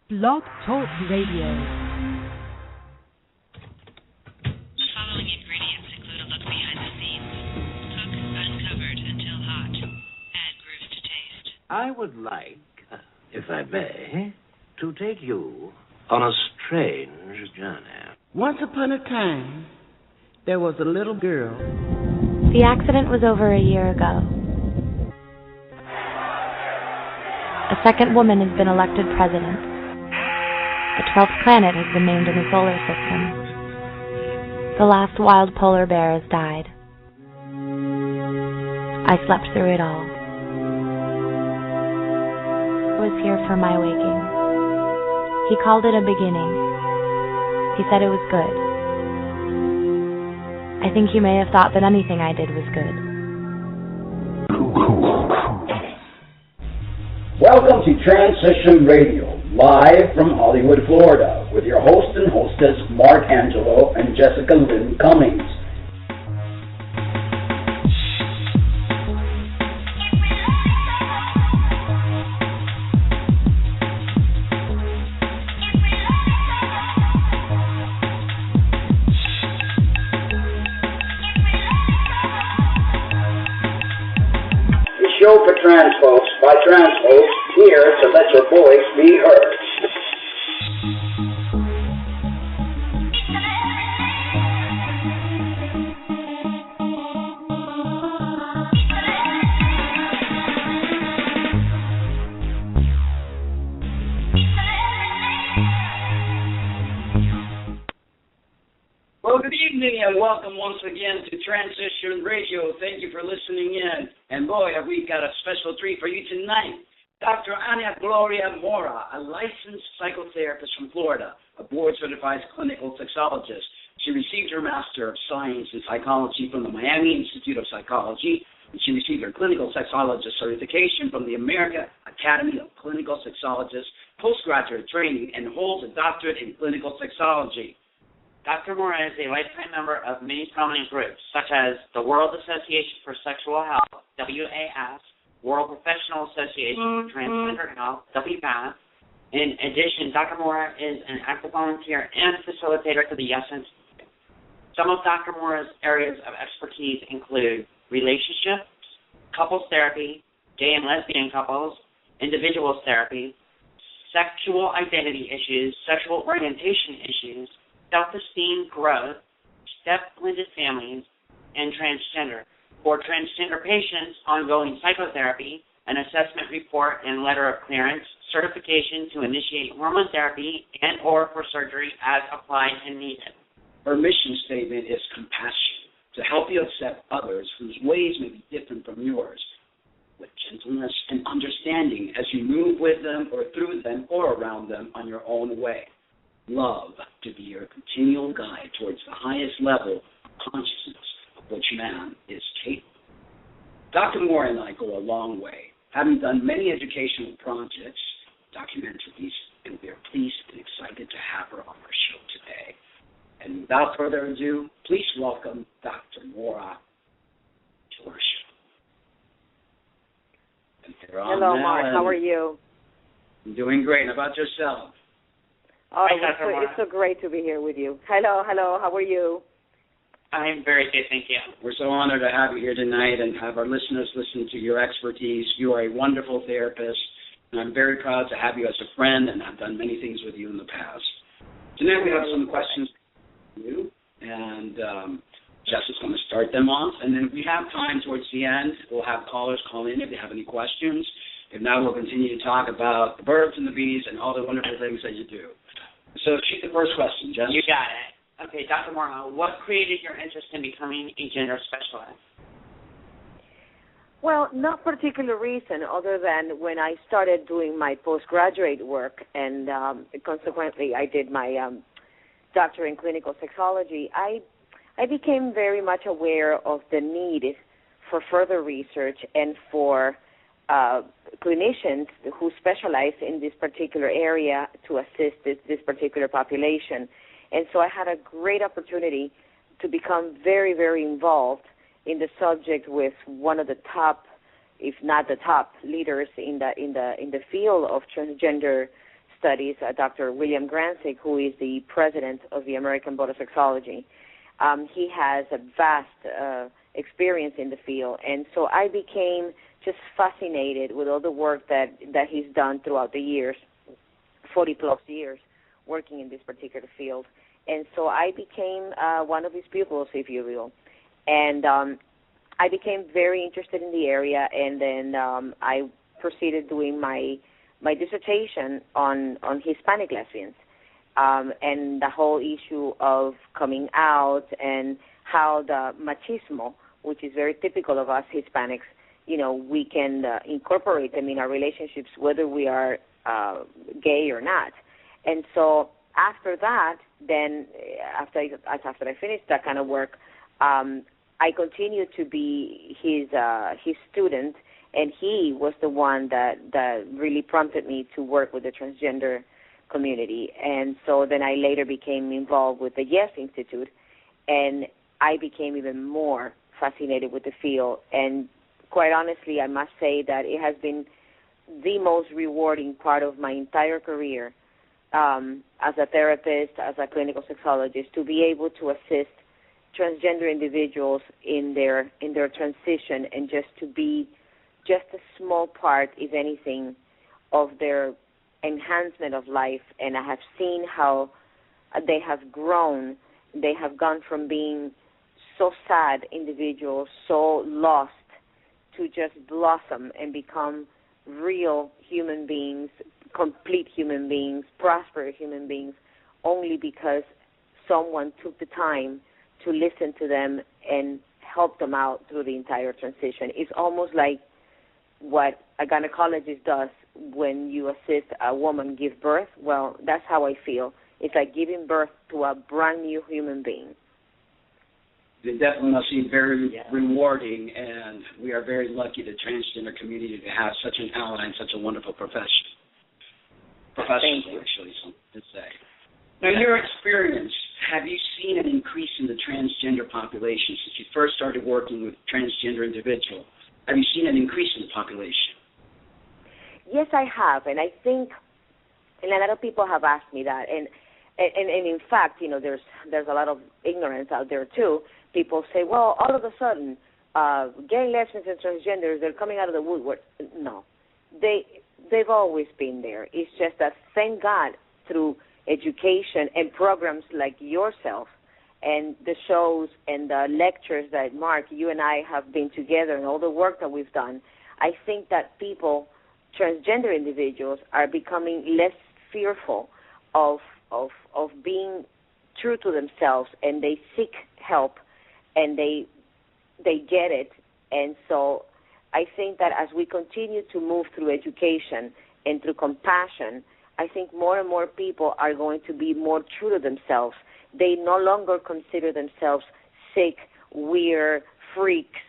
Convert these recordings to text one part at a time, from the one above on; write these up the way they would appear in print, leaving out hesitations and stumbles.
Blog Talk Radio. Following ingredients include a look behind the scenes. Cook uncovered until hot. Add grooves to taste. I would like, if I may, to take you on a strange journey. Once upon a time, there was a little girl. The accident was over a year ago. A second woman has been elected president. The 12th planet has been named in the solar system. The last wild polar bear has died. I slept through it all. I was here for my waking. He called it a beginning. He said it was good. I think he may have thought that anything I did was good. Welcome to Transition Radio, live from Hollywood, Florida, with your host and hostess, Mark Angelo and Jessica Lynn Cummings. Show for trans folks by trans folks, here to let your voice be heard. Well, good evening and welcome once again to Transition Radio. Thank you for listening in. And boy, have we got a special treat for you tonight. Dr. Anagloria Mora, a licensed psychotherapist from Florida, a board-certified clinical sexologist. She received her Master of Science in Psychology from the Miami Institute of Psychology, and she received her clinical sexologist certification from the American Academy of Clinical Sexologists, postgraduate training, and holds a doctorate in clinical sexology. Dr. Mora is a lifetime member of many prominent groups, such as the World Association for Sexual Health, WAS, World Professional Association for Transgender Health, WPATH. In addition, Dr. Mora is an active volunteer and facilitator to the Yes Institute. Some of Dr. Mora's areas of expertise include relationships, couples therapy, gay and lesbian couples, individuals therapy, sexual identity issues, sexual orientation issues, self-esteem growth, step-blended families, and transgender. For transgender patients, ongoing psychotherapy, an assessment report and letter of clearance, certification to initiate hormone therapy and or for surgery as applied and needed. Her mission statement is compassion, to help you accept others whose ways may be different from yours, with gentleness and understanding as you move with them or through them or around them on your own way. Love to be your continual guide towards the highest level of consciousness of which man is capable. Dr. Moore and I go a long way, having done many educational projects, documentaries, and we are pleased and excited to have her on our show today. And without further ado, please welcome Dr. Mora to our show. And hello, Mark. How are you? I'm doing great. How about yourself? Oh, it's so great to be here with you. Hello, how are you? I'm very good, thank you. We're so honored to have you here tonight and have our listeners listen to your expertise. You are a wonderful therapist, and I'm very proud to have you as a friend, and I've done many things with you in the past. Tonight we have some questions for you, and Jess is going to start them off, and then if we have time towards the end, we'll have callers call in if they have any questions. If not, we'll continue to talk about the birds and the bees and all the wonderful things that you do. So shoot the first question, Jess. You got it. Okay, Dr. Mora, what created your interest in becoming a gender specialist? Well, not particular reason other than when I started doing my postgraduate work and consequently I did my doctorate in clinical sexology, I became very much aware of the need for further research and for clinicians who specialize in this particular area to assist this particular population. And so I had a great opportunity to become very, very involved in the subject with one of the top, if not the top, leaders in the field of transgender studies, Dr. William Gransick, who is the president of the American Board of Sexology. He has a vast experience in the field, and so I became just fascinated with all the work that he's done throughout the years, 40-plus years, working in this particular field. And so I became one of his pupils, if you will. And I became very interested in the area, and then I proceeded doing my dissertation on Hispanic lesbians and the whole issue of coming out and how the machismo, which is very typical of us Hispanics, we can incorporate them in our relationships, whether we are gay or not. And so after that, then after I finished that kind of work, I continued to be his student, and he was the one that really prompted me to work with the transgender community. And so then I later became involved with the Yes Institute, and I became even more fascinated with the field. And quite honestly, I must say that it has been the most rewarding part of my entire career as a therapist, as a clinical sexologist, to be able to assist transgender individuals in their transition, and just to be just a small part, if anything, of their enhancement of life. And I have seen how they have grown. They have gone from being so sad individuals, so lost, to just blossom and become real human beings, complete human beings, prosperous human beings, only because someone took the time to listen to them and help them out through the entire transition. It's almost like what a gynecologist does when you assist a woman give birth. Well, that's how I feel. It's like giving birth to a brand new human being. It definitely must be very rewarding, and we are very lucky, the transgender community, to have such an ally and such a wonderful profession. Professional, actually, to say. Now, in your experience, have you seen an increase in the transgender population since you first started working with transgender individuals? Have you seen an increase in the population? Yes, I have, and I think, and a lot of people have asked me that, and in fact, there's a lot of ignorance out there too. People say, well, all of a sudden, gay, lesbians, and transgenders, they're coming out of the woodwork. No, they've always been there. It's just that, thank God, through education and programs like yourself and the shows and the lectures that, Mark, you and I have been together, and all the work that we've done, I think that people, transgender individuals, are becoming less fearful of being true to themselves, and they seek help, and they get it. And so I think that as we continue to move through education and through compassion, I think more and more people are going to be more true to themselves. They no longer consider themselves sick, weird, freaks,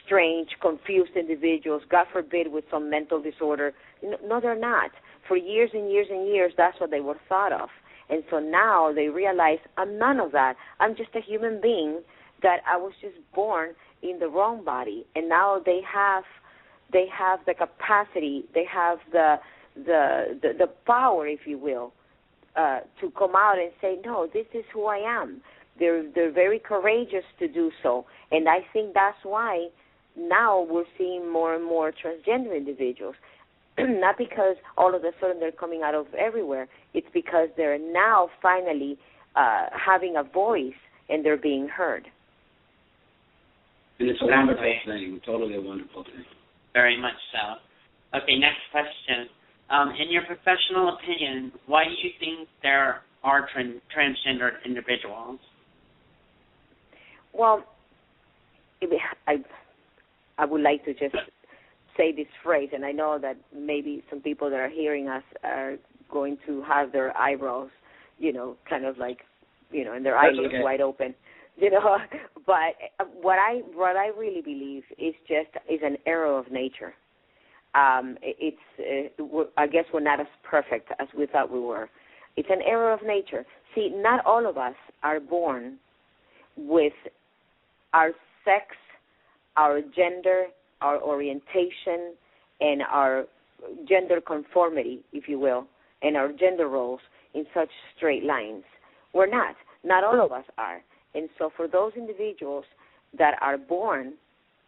strange, confused individuals, God forbid, with some mental disorder. No, they're not. For years and years and years, that's what they were thought of. And so now they realize, I'm none of that. I'm just a human being that I was just born in the wrong body. And now they have the capacity, they have the power, if you will, to come out and say, no, this is who I am. They're very courageous to do so. And I think that's why now we're seeing more and more transgender individuals. Not because all of a sudden they're coming out of everywhere. It's because they're now finally having a voice and they're being heard. And it's a wonderful thing, totally a wonderful thing. Very much so. Okay, next question. In your professional opinion, why do you think there are transgender individuals? Well, I would like to just say this phrase, and I know that maybe some people that are hearing us are going to have their eyebrows, kind of like, and their eyelids wide open, But what I really believe is an error of nature. I guess we're not as perfect as we thought we were. It's an error of nature. See, not all of us are born with our sex, our gender, our orientation, and our gender conformity, if you will, and our gender roles in such straight lines. We're not. Not all of us are. And so for those individuals that are born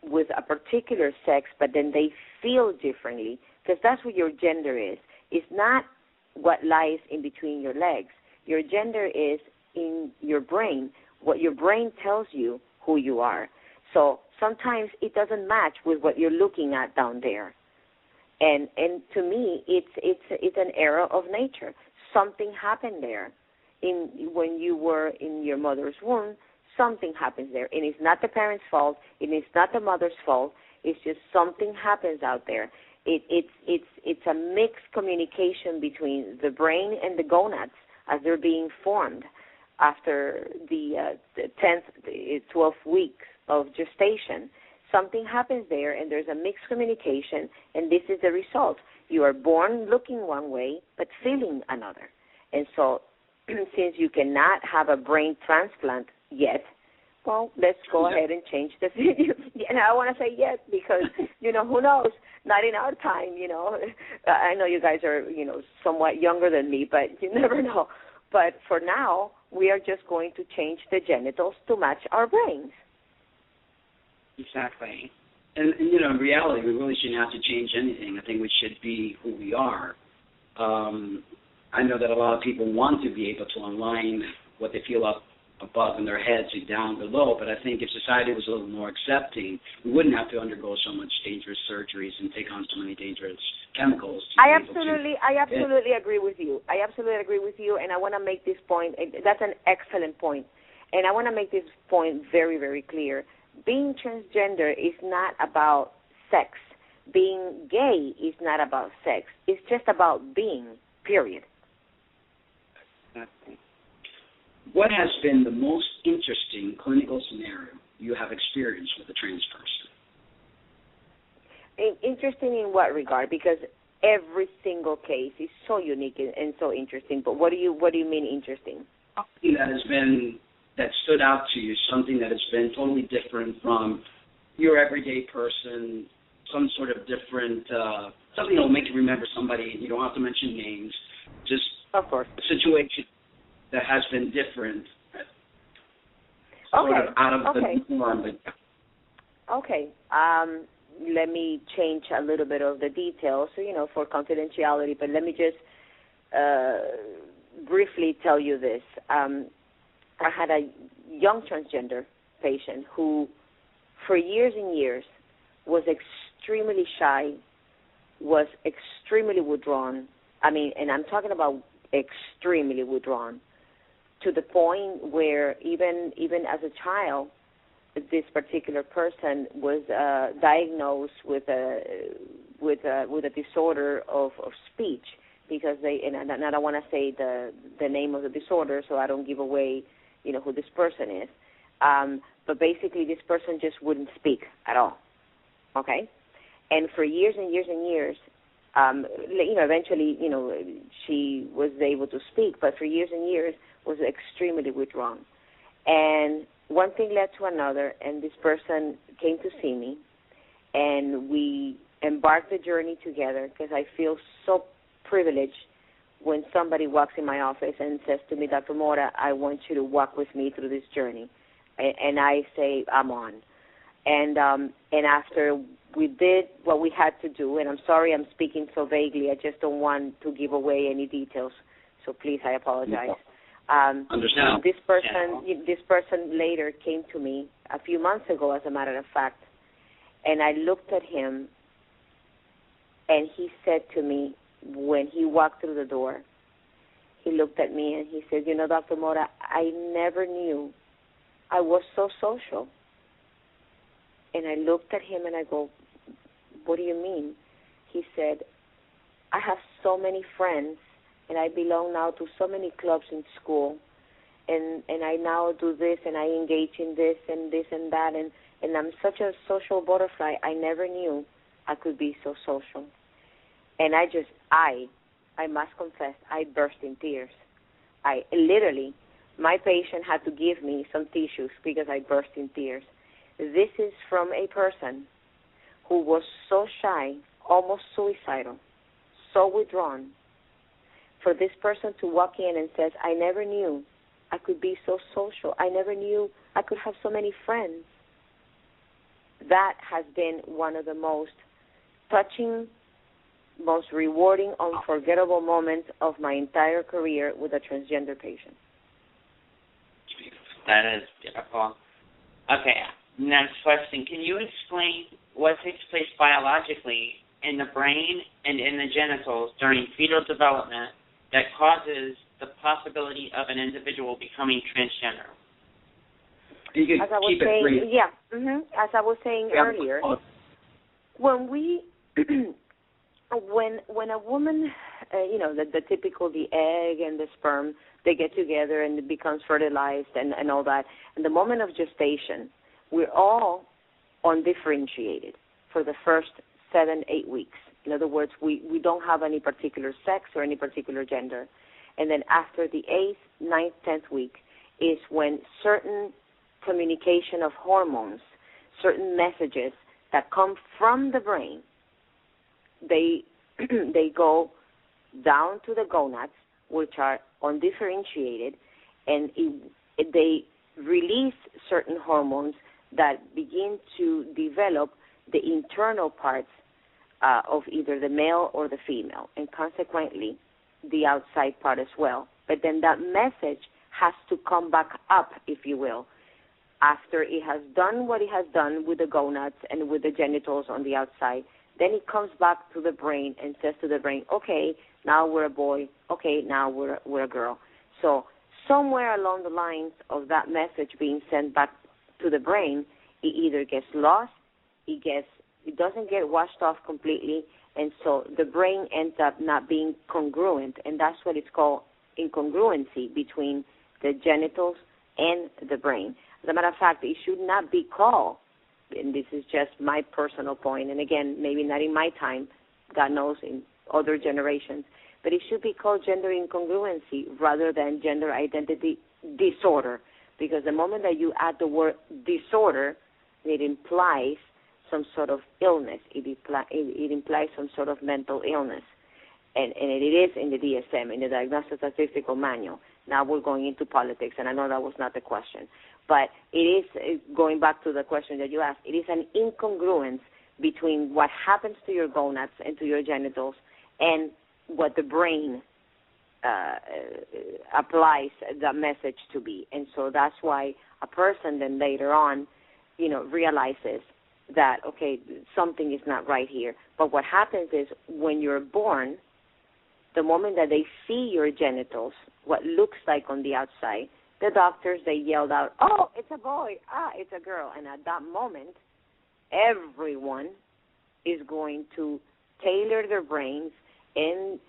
with a particular sex, but then they feel differently, because that's what your gender is. It's not what lies in between your legs. Your gender is in your brain, what your brain tells you who you are. So sometimes it doesn't match with what you're looking at down there. And to me, it's an error of nature. Something happened there. When you were in your mother's womb, something happens there. And it's not the parent's fault, and it's not the mother's fault. It's just something happens out there. It's a mixed communication between the brain and the gonads as they're being formed after the 10th, 12th weeks of gestation. Something happens there, and there's a mixed communication, and this is the result. You are born looking one way, but feeling another. And so since you cannot have a brain transplant yet, well, let's go ahead and change the video. And I want to say yes because, who knows? Not in our time, I know you guys are, somewhat younger than me, but you never know. But for now, we are just going to change the genitals to match our brains. Exactly. And in reality, we really shouldn't have to change anything. I think we should be who we are. I know that a lot of people want to be able to align what they feel up above in their heads and down below, but I think if society was a little more accepting, we wouldn't have to undergo so much dangerous surgeries and take on so many dangerous chemicals. I absolutely agree with you. I absolutely agree with you, and I want to make this point. That's an excellent point, and I want to make this point very, very clear. Being transgender is not about sex. Being gay is not about sex. It's just about being, period. Exactly. What has been the most interesting clinical scenario you have experienced with a trans person? Interesting in what regard? Because every single case is so unique and so interesting. But what do you mean interesting? Something that stood out to you, something that has been totally different from your everyday person, some sort of different, something that will make you remember somebody. You don't have to mention names. Just of course. A situation that has been different, sort of out of the norm. Okay. Let me change a little bit of the details, for confidentiality, but let me just briefly tell you this. I had a young transgender patient who, for years and years, was extremely shy, was extremely withdrawn. And I'm talking about extremely withdrawn, to the point where even as a child, this particular person was diagnosed with a disorder of speech, because and I don't want to say the name of the disorder, so I don't give away who this person is. But basically, this person just wouldn't speak at all. Okay, and for years and years and years. Eventually, she was able to speak, but for years and years was extremely withdrawn. And one thing led to another, and this person came to see me, and we embarked the journey together, because I feel so privileged when somebody walks in my office and says to me, Dr. Mora, I want you to walk with me through this journey. And I say, I'm on. And after we did what we had to do, and I'm sorry I'm speaking so vaguely. I just don't want to give away any details, so please, I apologize. Understand. This person later came to me a few months ago, as a matter of fact, and I looked at him, and he said to me, when he walked through the door, he looked at me and he said, Dr. Mora, I never knew I was so social. And I looked at him and I go, what do you mean? He said, I have so many friends, and I belong now to so many clubs in school, and I now do this, and I engage in this and that, and I'm such a social butterfly. I never knew I could be so social. And I must confess, I burst in tears. I literally, my patient had to give me some tissues because I burst in tears. This is from a person who was so shy, almost suicidal, so withdrawn. for this person to walk in and says, I never knew I could be so social. I never knew I could have so many friends. That has been one of the most touching, most rewarding, unforgettable moments of my entire career with a transgender patient. That is beautiful. Okay, next question. Can you explain what takes place biologically in the brain and in the genitals during fetal development that causes the possibility of an individual becoming transgender? As I was saying, as I was saying earlier, when we, when a woman, the typical, the egg and the sperm, they get together and it becomes fertilized and all that. And the moment of gestation, we're all undifferentiated for the first 7-8 weeks. In other words, we don't have any particular sex or any particular gender. And then after the 8th, 9th, 10th week is when certain communication of hormones, certain messages that come from the brain, they down to the gonads, which are undifferentiated, and they release certain hormones that begin to develop the internal parts of either the male or the female, and consequently the outside part as well. But then that message has to come back up, if you will, after it has done what it has done with the gonads and with the genitals on the outside. Then it comes back to the brain and says to the brain, okay, now we're a boy, okay, now we're a girl. So somewhere along the lines of that message being sent back to the brain, it either gets lost, it doesn't get washed off completely, and so the brain ends up not being congruent, and that's what it's called, incongruency between the genitals and the brain. As a matter of fact, it should not be called, and this is just my personal point, and again, maybe not in my time, God knows in other generations, but it should be called gender incongruency rather than gender identity disorder, because the moment that you add the word disorder, it implies some sort of illness. It implies some sort of mental illness, and it is in the DSM, in the Diagnostic Statistical Manual. Now we're going into politics, and I know that was not the question. But it is, going back to the question that you asked, it is an incongruence between what happens to your gonads and to your genitals and what the brain applies the message to be. And so that's why a person then later on, realizes that, okay, something is not right here. But what happens is when you're born, the moment that they see your genitals, what looks like on the outside, the doctors, they yelled out, oh, it's a boy, it's a girl. And at that moment, everyone is going to tailor their brains and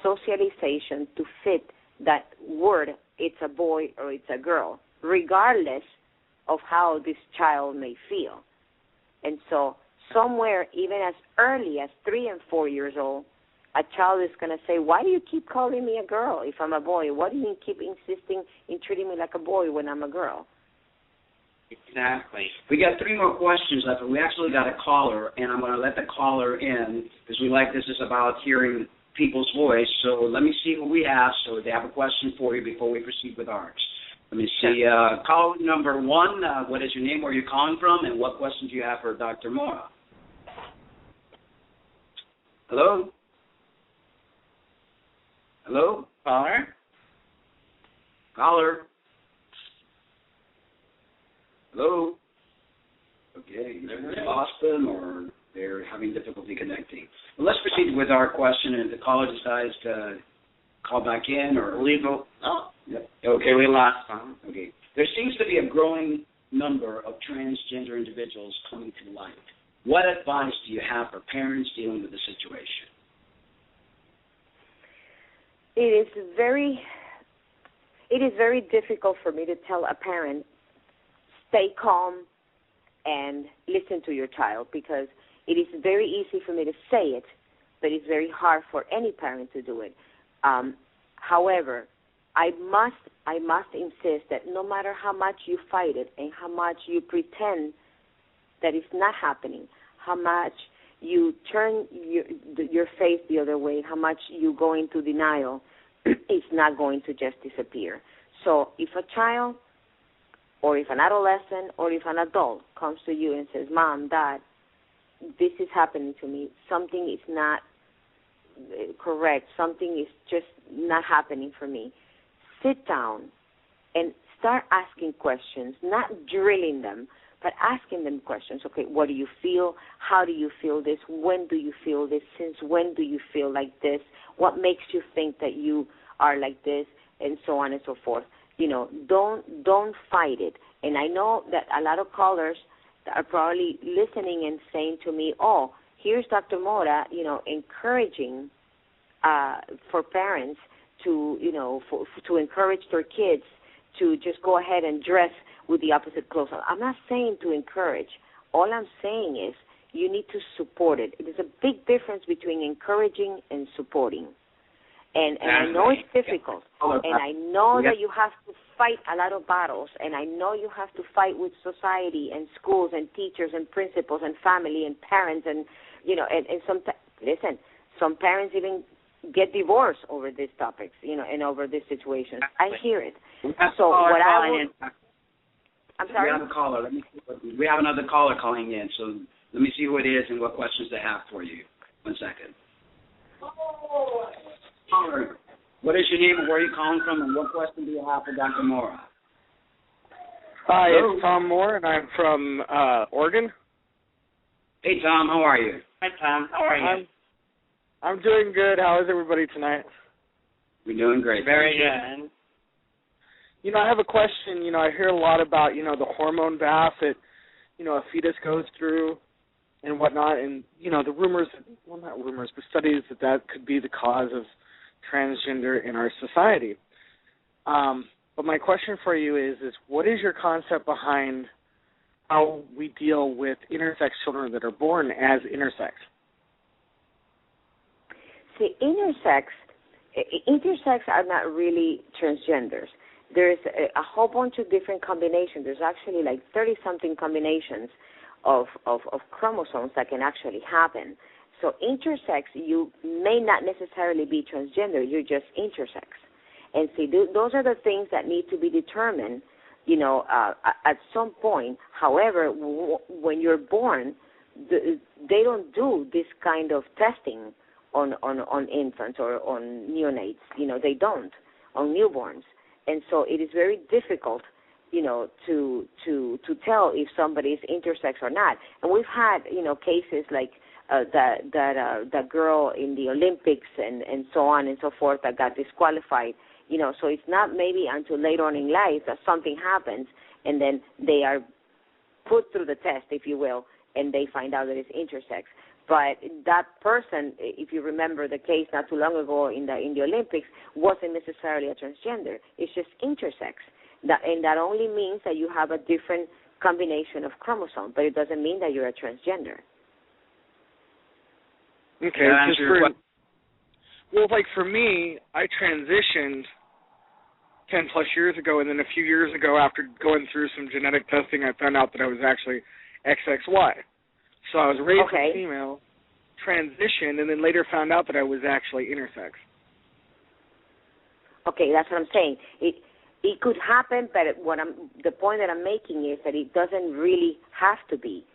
socialization to fit that word, it's a boy or it's a girl, regardless of how this child may feel. And so somewhere, even as early as 3 and 4 years old, a child is going to say, why do you keep calling me a girl if I'm a boy? Why do you keep insisting in treating me like a boy when I'm a girl? Exactly. We got 3 more questions left, but we actually got a caller, and I'm going to let the caller in because this is about hearing people's voice. So let me see what we have so they have a question for you before we proceed with ours. Let me see. Call number 1, what is your name, where are you calling from, and what questions do you have for Dr. Mora? Hello? Hello? Caller? Caller? Hello? Okay, they're lost them or they're having difficulty connecting. Well, let's proceed with our question, and if the caller decides to call back in or leave. Yep. Okay, we lost them. Okay. There seems to be a growing number of transgender individuals coming to light. What advice do you have for parents dealing with the situation? It is very difficult for me to tell a parent, stay calm and listen to your child, because it is very easy for me to say it, but it's very hard for any parent to do it. However, I must insist that no matter how much you fight it and how much you pretend that it's not happening, how much you turn your face the other way, how much you go into denial, it's not going to just disappear. So if a child or if an adolescent or if an adult comes to you and says, Mom, Dad, this is happening to me, something is not correct, something is just not happening for me, sit down and start asking questions, not drilling them, but asking them questions. Okay, what do you feel? How do you feel this? When do you feel this? Since when do you feel like this? What makes you think that you are like this? And so on and so forth. You know, don't fight it. And I know that a lot of callers are probably listening and saying to me, oh, here's Dr. Mora, you know, encouraging for parents to, you know, to encourage their kids to just go ahead and dress with the opposite clothes. I'm not saying to encourage. All I'm saying is you need to support it. There's a big difference between encouraging and supporting. And I know it's difficult, and I know that you have to fight a lot of battles, and I know you have to fight with society and schools and teachers and principals and family and parents and, you know, and some parents even get divorced over these topics, you know, and over these situations. I hear it. So what I would... I'm sorry? We have a caller. We have another caller calling in, so let me see who it is and what questions they have for you. 1 second. What is your name and where are you calling from, and what question do you have for Dr. Mora? Hi, it's Tom Moore, and I'm from Oregon. Hey, Tom, how are you? Hi, Tom. How are you? I'm doing good. How is everybody tonight? We're doing great. Very good. You know, I have a question. You know, I hear a lot about, you know, the hormone bath that, you know, a fetus goes through and whatnot, and, you know, the rumors, well, not rumors, but studies that could be the cause of transgender in our society. But my question for you is what is your concept behind how we deal with intersex children that are born as intersex? See, intersex are not really transgenders. There's a whole bunch of different combinations. There's actually like 30-something combinations of chromosomes that can actually happen. So intersex, you may not necessarily be transgender. You're just intersex. And see, those are the things that need to be determined, you know, at some point. However, when you're born, they don't do this kind of testing on infants or on neonates. You know, they don't on newborns. And so it is very difficult, you know, to tell if somebody is intersex or not. And we've had, you know, cases like that girl in the Olympics and so on and so forth that got disqualified. You know, so it's not maybe until later on in life that something happens and then they are put through the test, if you will, and they find out that it's intersex. But that person, if you remember the case not too long ago in the Olympics, wasn't necessarily a transgender. It's just intersex. And that only means that you have a different combination of chromosomes, but it doesn't mean that you're a transgender. Okay. Well, like for me, I transitioned 10 plus years ago, and then a few years ago, after going through some genetic testing, I found out that I was actually XXY. So I was raised a female, transitioned, and then later found out that I was actually intersex. Okay, that's what I'm saying. It could happen, but the point that I'm making is that it doesn't really have to be.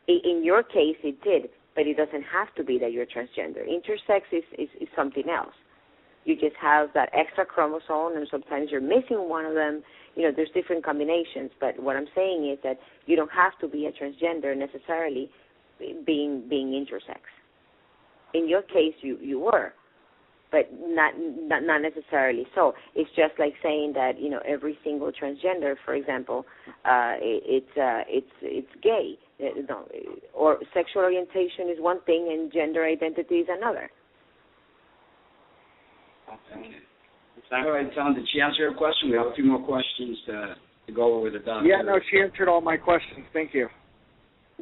In your case, it did, but it doesn't have to be that you're transgender. Intersex is something else. You just have that extra chromosome, and sometimes you're missing one of them. You know, there's different combinations, but what I'm saying is that you don't have to be a transgender necessarily being intersex. In your case, you were, but not necessarily so. It's just like saying that, you know, every single transgender, for example, it's gay. No, or sexual orientation is one thing and gender identity is another. Okay. All right, Tom, did she answer your question? We have a few more questions to go over with the doctor. Yeah, no, she answered all my questions. Thank you.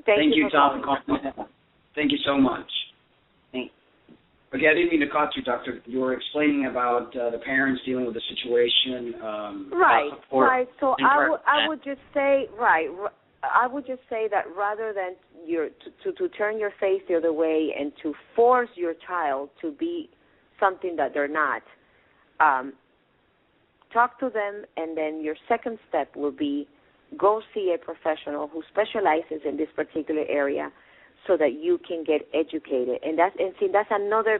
Thank you, Tom. Thank you so much. Okay, I didn't mean to cut you, Doctor. You were explaining about the parents dealing with the situation. Right. So I would just say, I would just say that rather than to turn your face the other way and to force your child to be something that they're not, talk to them, and then your second step will be go see a professional who specializes in this particular area so that you can get educated. And that's another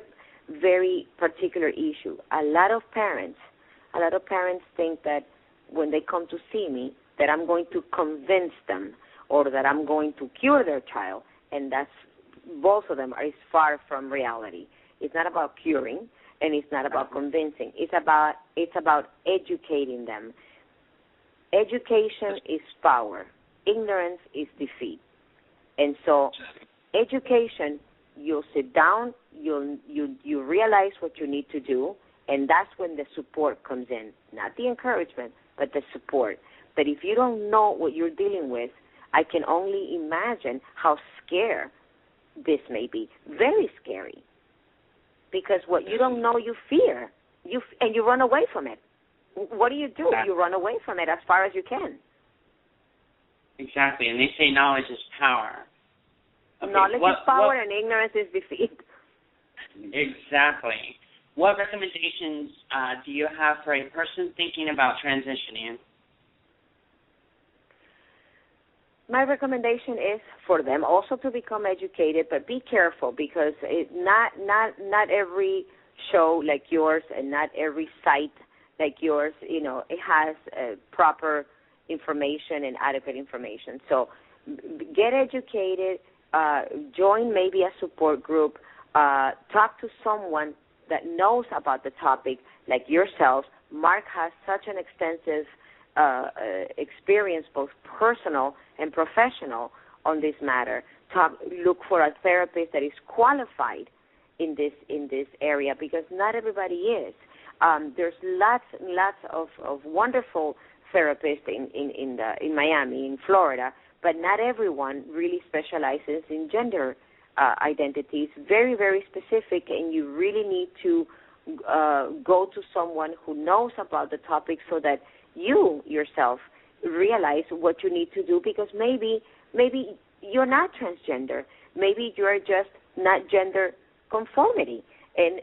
very particular issue. A lot of parents think that when they come to see me that I'm going to convince them or that I'm going to cure their child, and that's both of them is far from reality. It's not about curing, and it's not about convincing. It's about educating them. Education is power. Ignorance is defeat. And so education, you'll sit down, you realize what you need to do, and that's when the support comes in. Not the encouragement, but the support. But if you don't know what you're dealing with, I can only imagine how scared this may be. Very scary. Because what you don't know, you fear. And you run away from it. What do? Exactly. You run away from it as far as you can. Exactly. And they say knowledge is power. Okay, knowledge is power and ignorance is defeat. Exactly. What recommendations do you have for a person thinking about transitioning? My recommendation is for them also to become educated, but be careful because not every show like yours and not every site like yours, it has proper information and adequate information. So get educated, join maybe a support group, talk to someone that knows about the topic like yourselves. Mark has such an extensive experience, both personal and professional, on this matter. Look for a therapist that is qualified in this area because not everybody is. There's lots of wonderful therapists in Miami, in Florida, but not everyone really specializes in gender identities. Very, very specific, and you really need to go to someone who knows about the topic so that you yourself realize what you need to do, because maybe you're not transgender. Maybe you're just not gender conformity. And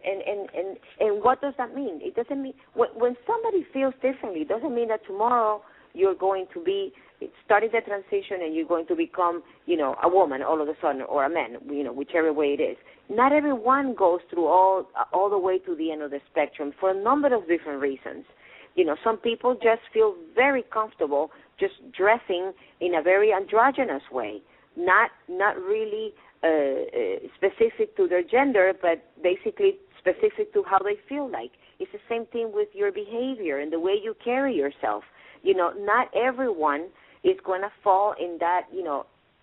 what does that mean? It doesn't mean when somebody feels differently, it doesn't mean that tomorrow you're going to be starting the transition and you're going to become, a woman all of a sudden, or a man, whichever way it is. Not everyone goes through all the way to the end of the spectrum for a number of different reasons. Some people just feel very comfortable just dressing in a very androgynous way, not really specific to their gender, but basically specific to how they feel like. It's the same thing with your behavior and the way you carry yourself. Not everyone is going to fall in that,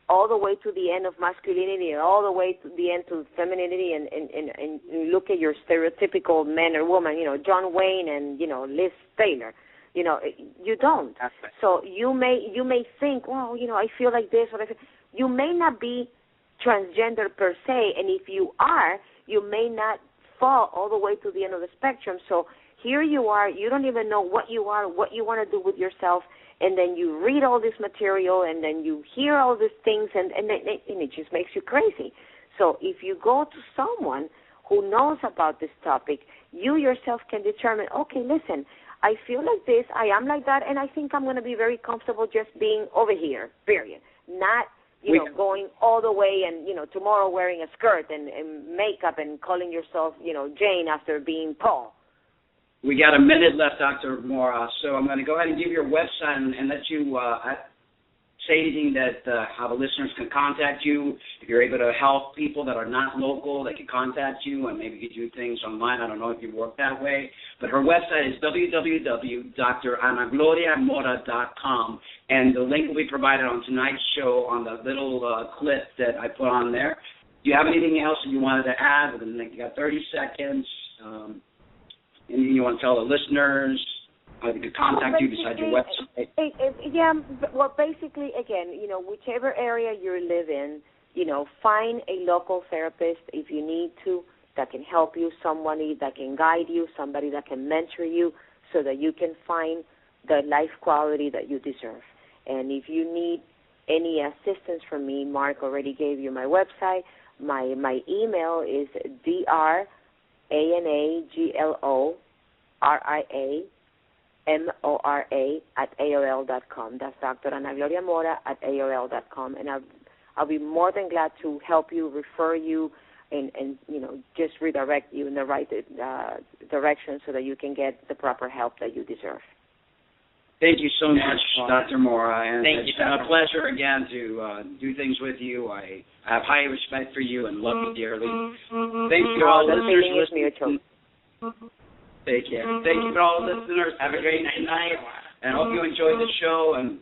all the way to the end of masculinity and all the way to the end to femininity and look at your stereotypical man or woman, John Wayne and, Liz Taylor. You don't. So you may think, well, I feel like this. You may not be transgender per se, and if you are, you may not fall all the way to the end of the spectrum. So here you are, you don't even know what you are, what you want to do with yourself, and then you read all this material, and then you hear all these things, and it just makes you crazy. So if you go to someone who knows about this topic, you yourself can determine, okay, listen, I feel like this, I am like that, and I think I'm going to be very comfortable just being over here, period. Not, going all the way and, tomorrow wearing a skirt and makeup and calling yourself, Jane after being Paul. We got a minute left, Dr. Mora, so I'm going to go ahead and give your website and let you say anything that how the listeners can contact you. If you're able to help people that are not local, they can contact you and maybe get you things online. I don't know if you work that way. But her website is www.dranagloriamora.com, and the link will be provided on tonight's show on the little clip that I put on there. Do you have anything else that you wanted to add? You got 30 seconds. Anything you want to tell the listeners? How they could contact you besides your website? Well, basically, again, whichever area you live in, find a local therapist if you need to that can help you, somebody that can guide you, somebody that can mentor you so that you can find the life quality that you deserve. And if you need any assistance from me, Mark already gave you my website. My email is ANAGLORIAMORA That's Dr. Anagloria Mora at AOL.com. And I'll be more than glad to help you, refer you, and just redirect you in the right direction so that you can get the proper help that you deserve. Thank you so much, Dr. Mora. And Thank it's been a pleasure again to do things with you. I have high respect for you and love you dearly. Thank you to all listeners listening. Take care. Thank you to all listeners. Have a great night. And I hope you enjoyed the show. And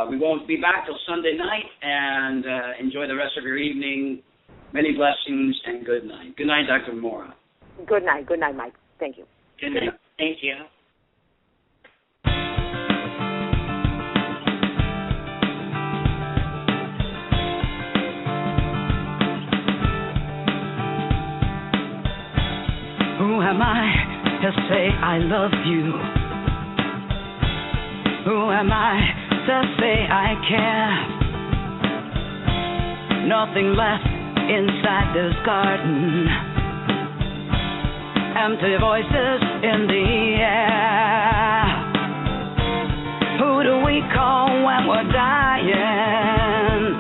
we won't be back till Sunday night. And enjoy the rest of your evening. Many blessings and good night. Good night, Dr. Mora. Good night. Good night, Mike. Thank you. Good night. Thank you. Who am I to say I love you? Who am I to say I care? Nothing left inside this garden. Empty voices in the air. Who do we call when we're dying?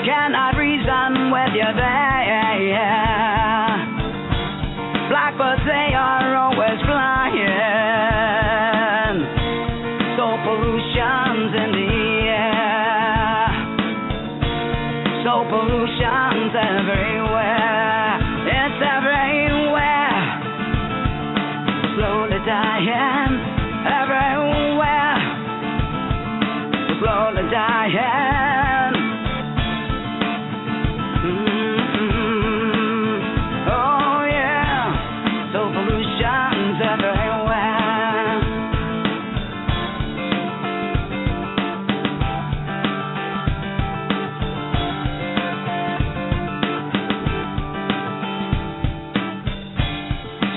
Cannot reason with you there. Blackbirds, they are always flying. So pollution's in the air. So pollution's everywhere. It's everywhere. Slowly dying everywhere. Slowly dying.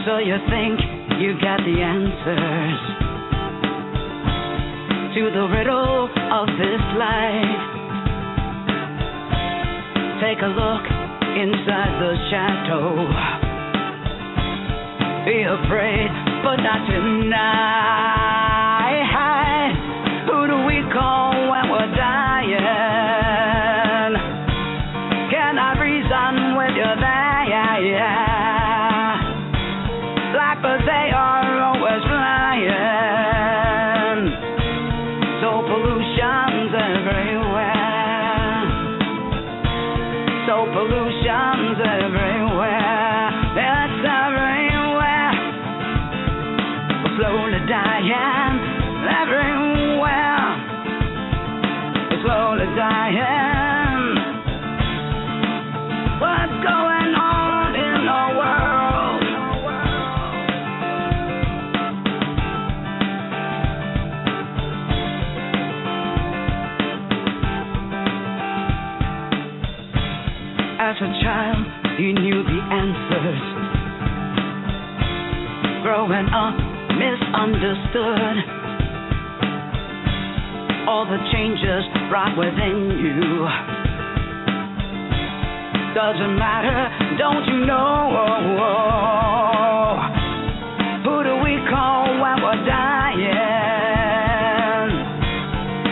So you think you got the answers to the riddle of this life. Take a look inside the shadow. Be afraid, but not tonight. Who do we call when we're dying? Cannot reason with you there. Blackbirds, they are always flying. So pollution's everywhere. So pollution's everywhere. It's everywhere. We're slowly dying everywhere. We're slowly dying. What's going on in the world? As a child, you knew the answers. Growing up, misunderstood. All the changes brought within you. Doesn't matter, don't you know? Who do we call when we're dying?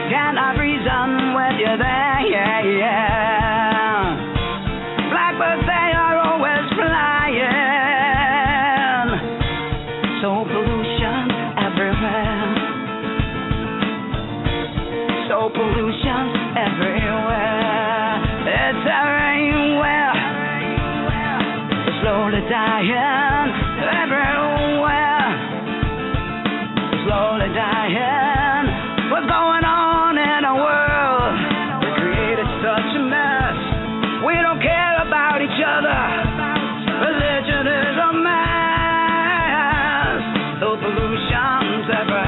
Cannot reason with you there. Blackbirds, they are always flying. So pollution everywhere. So pollution everywhere. It's everywhere. Slowly dying everywhere. Slowly dying. What's going on in the world? We created such a mess. We don't care about each other. Religion is a mess. So pollution's everywhere.